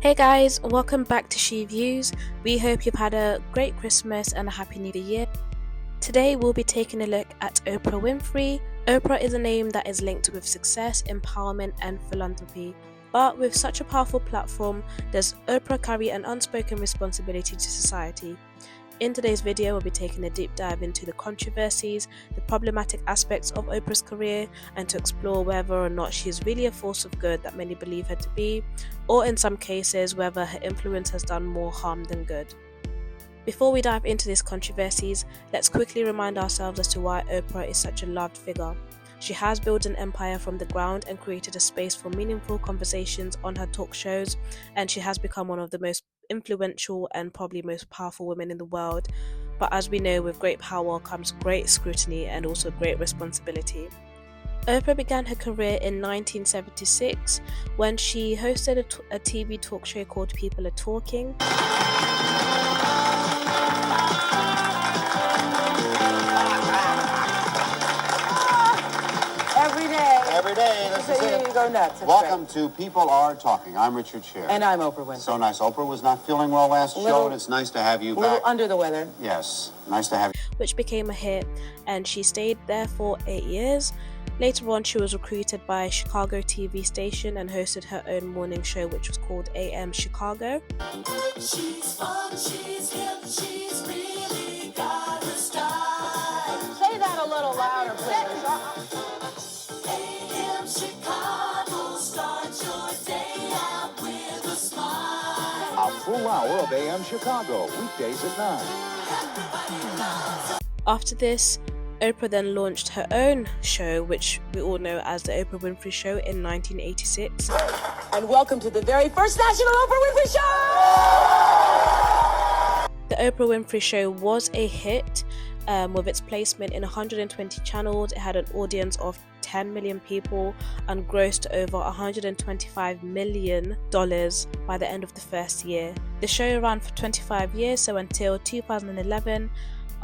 Hey guys, welcome back to She Views. We hope you've had a great Christmas and a happy new year. Today we'll be taking a look at Oprah Winfrey. Oprah is a name that is linked with success, empowerment and philanthropy. But with such a powerful platform, does Oprah carry an unspoken responsibility to society? In today's video, we'll be taking a deep dive into the controversies, the problematic aspects of Oprah's career, and to explore whether or not she is really a force of good that many believe her to be, or in some cases, whether her influence has done more harm than good. Before we dive into these controversies, let's quickly remind ourselves as to why Oprah is such a loved figure. She has built an empire from the ground and created a space for meaningful conversations on her talk shows, and she has become one of the most influential and probably most powerful women in the world. But as we know, with great power comes great scrutiny and also great responsibility. Oprah began her career in 1976 when she hosted a TV talk show called People Are Talking. Every day, this is it. You go nuts. Welcome to People Are Talking. I'm Richard Sher. And I'm Oprah Winfrey. So nice. Oprah was not feeling well last show, and it's nice to have you a little back. under the weather. Yes, nice to have you. Which became a hit, and she stayed there for 8 years. Later on, she was recruited by a Chicago TV station and hosted her own morning show, which was called AM Chicago. She's fun, she's hip, she's really got her style. Say that a little louder, please. AM Chicago, start your day out with a smile. A full hour of AM Chicago, weekdays at 9. Everybody loves her. After this, Oprah then launched her own show, which we all know as the Oprah Winfrey Show, in 1986. And welcome to the very first National Oprah Winfrey Show! The Oprah Winfrey Show was a hit with its placement in 120 channels. It had an audience of 10 million people and grossed over $125 million by the end of the first year. The show ran for 25 years, so until 2011.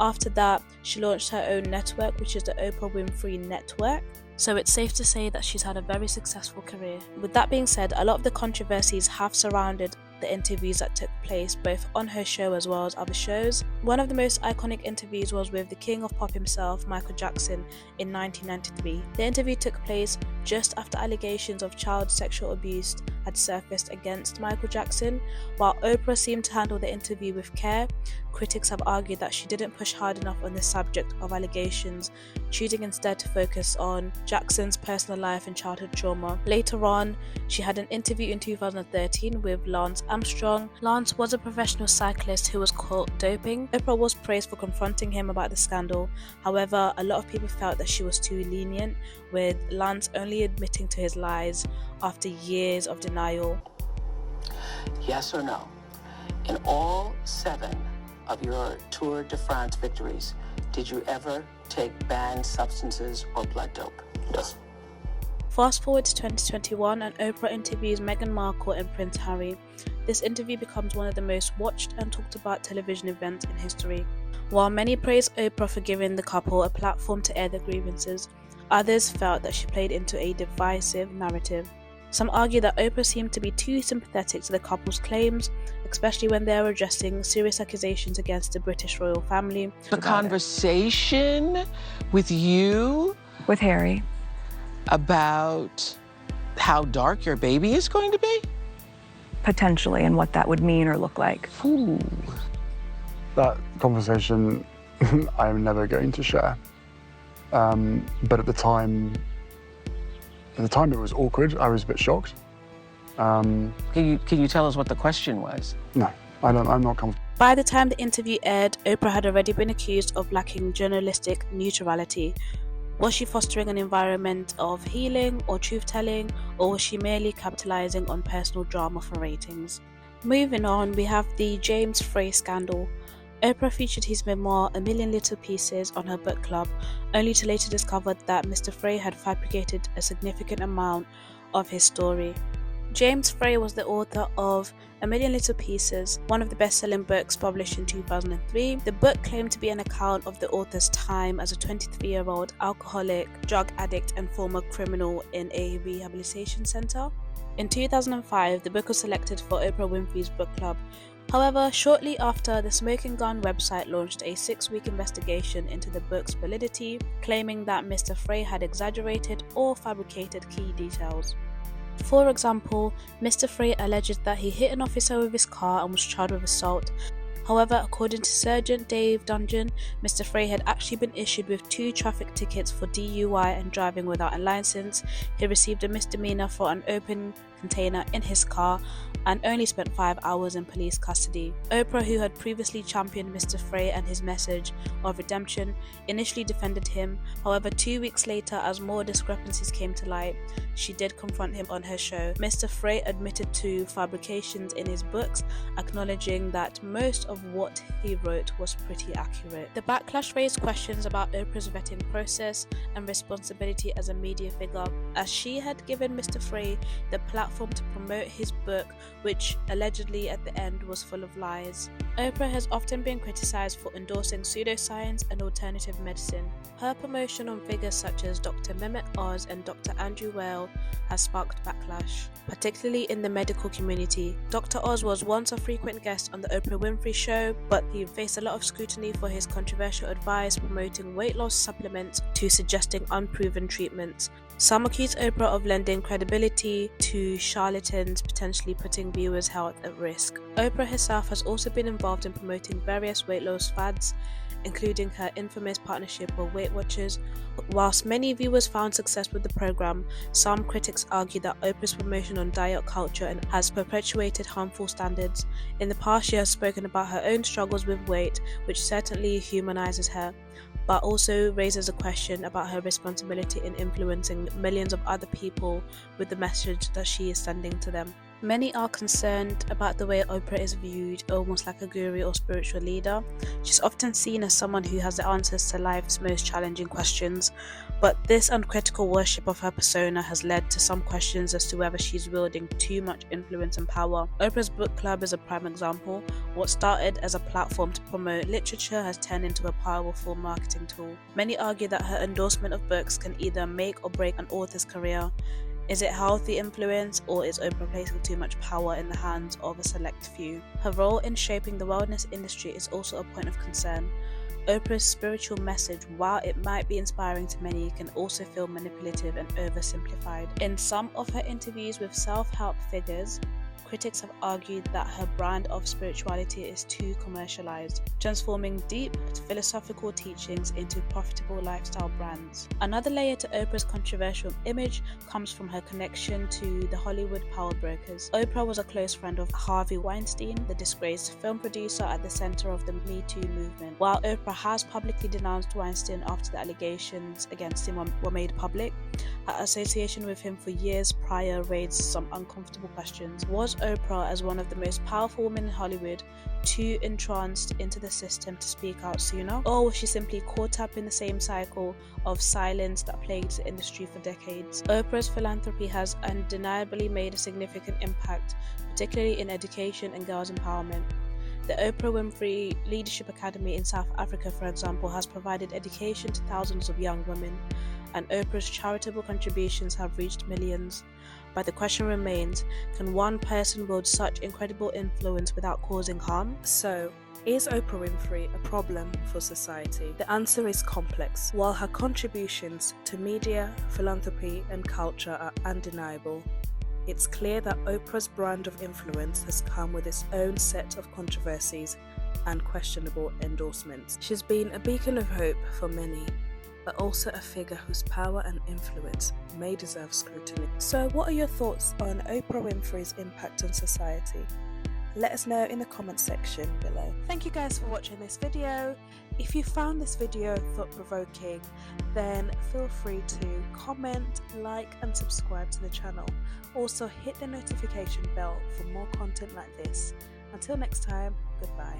After that, she launched her own network, which is the Oprah Winfrey Network. So it's safe to say that she's had a very successful career. With that being said, a lot of the controversies have surrounded the interviews that took place both on her show as well as other shows. One of the most iconic interviews was with the king of pop himself, Michael Jackson, in 1993. The interview took place just after allegations of child sexual abuse had surfaced against Michael Jackson. While Oprah seemed to handle the interview with care, critics have argued that she didn't push hard enough on the subject of allegations, choosing instead to focus on Jackson's personal life and childhood trauma. Later on, she had an interview in 2013 with Lance Armstrong. Lance was a professional cyclist who was caught doping. Oprah was praised for confronting him about the scandal. However, a lot of people felt that she was too lenient, with Lance only admitting to his lies after years of denial. Yes or no? In all 7 of your Tour de France victories, did you ever take banned substances or blood dope? Yes. Fast forward to 2021 and Oprah interviews Meghan Markle and Prince Harry. This interview becomes one of the most watched and talked about television events in history. While many praised Oprah for giving the couple a platform to air their grievances, others felt that she played into a divisive narrative. Some argue that Oprah seemed to be too sympathetic to the couple's claims, especially when they were addressing serious accusations against the British royal family. The conversation with you with Harry about how dark your baby is going to be? potentially and what that would mean or look like. Ooh. That conversation I'm never going to share. But at the time it was awkward. I was a bit shocked. Can you tell us what the question was? No, I'm not comfortable. By the time the interview aired, Oprah had already been accused of lacking journalistic neutrality. Was she fostering an environment of healing or truth-telling, or was she merely capitalizing on personal drama for ratings? Moving on, we have the James Frey scandal. Oprah featured his memoir, A Million Little Pieces, on her book club, only to later discover that Mr. Frey had fabricated a significant amount of his story. James Frey was the author of A Million Little Pieces, one of the best-selling books published in 2003. The book claimed to be an account of the author's time as a 23-year-old alcoholic, drug addict, and former criminal in a rehabilitation center. In 2005, the book was selected for Oprah Winfrey's book club. However, shortly after, the Smoking Gun website launched a 6-week investigation into the book's validity, claiming that Mr. Frey had exaggerated or fabricated key details. For example, Mr. Frey alleged that he hit an officer with his car and was charged with assault. However, according to Sergeant Dave Dungeon, Mr. Frey had actually been issued with 2 traffic tickets for DUI and driving without a license. He received a misdemeanor for an open container in his car and only spent 5 hours in police custody. Oprah, who had previously championed Mr. Frey and his message of redemption, initially defended him. However, 2 weeks later, as more discrepancies came to light, she did confront him on her show. Mr. Frey admitted to fabrications in his books, acknowledging that most of what he wrote was pretty accurate. The backlash raised questions about Oprah's vetting process and responsibility as a media figure, as she had given Mr. Frey the platform to promote his book, which allegedly at the end was full of lies. Oprah has often been criticized for endorsing pseudoscience and alternative medicine. Her promotion on figures such as Dr. Mehmet Oz and Dr. Andrew Weil has sparked backlash, particularly in the medical community. Dr. Oz was once a frequent guest on the Oprah Winfrey Show, but he faced a lot of scrutiny for his controversial advice promoting weight loss supplements to suggesting unproven treatments. Some accuse Oprah of lending credibility to charlatans, potentially putting viewers' health at risk. Oprah herself has also been involved in promoting various weight loss fads, including her infamous partnership with Weight Watchers. Whilst many viewers found success with the program, some critics argue that Oprah's promotion on diet culture has perpetuated harmful standards. In the past, she has spoken about her own struggles with weight, which certainly humanizes her, but also raises a question about her responsibility in influencing millions of other people with the message that she is sending to them. Many are concerned about the way Oprah is viewed, almost like a guru or spiritual leader. She's often seen as someone who has the answers to life's most challenging questions, but this uncritical worship of her persona has led to some questions as to whether she's wielding too much influence and power. Oprah's book club is a prime example. What started as a platform to promote literature has turned into a powerful marketing tool. Many argue that her endorsement of books can either make or break an author's career. Is it healthy influence, or is Oprah placing too much power in the hands of a select few? Her role in shaping the wellness industry is also a point of concern. Oprah's spiritual message, while it might be inspiring to many, can also feel manipulative and oversimplified. In some of her interviews with self-help figures, critics have argued that her brand of spirituality is too commercialized, transforming deep philosophical teachings into profitable lifestyle brands. Another layer to Oprah's controversial image comes from her connection to the Hollywood power brokers. Oprah was a close friend of Harvey Weinstein, the disgraced film producer at the center of the Me Too movement. While Oprah has publicly denounced Weinstein after the allegations against him were made public, her association with him for years prior raised some uncomfortable questions. Was Oprah, as one of the most powerful women in Hollywood, too entranced into the system to speak out sooner? Or was she simply caught up in the same cycle of silence that plagued the industry for decades? Oprah's philanthropy has undeniably made a significant impact, particularly in education and girls' empowerment. The Oprah Winfrey Leadership Academy in South Africa, for example, has provided education to thousands of young women, and Oprah's charitable contributions have reached millions. But the question remains, can one person wield such incredible influence without causing harm? So, is Oprah Winfrey a problem for society? The answer is complex. While her contributions to media, philanthropy, and culture are undeniable, it's clear that Oprah's brand of influence has come with its own set of controversies and questionable endorsements. She's been a beacon of hope for many, but also a figure whose power and influence may deserve scrutiny. So what are your thoughts on Oprah Winfrey's impact on society? Let us know in the comment section below. Thank you guys for watching this video. If you found this video thought-provoking, then feel free to comment, like and subscribe to the channel. Also hit the notification bell for more content like this. Until next time, goodbye.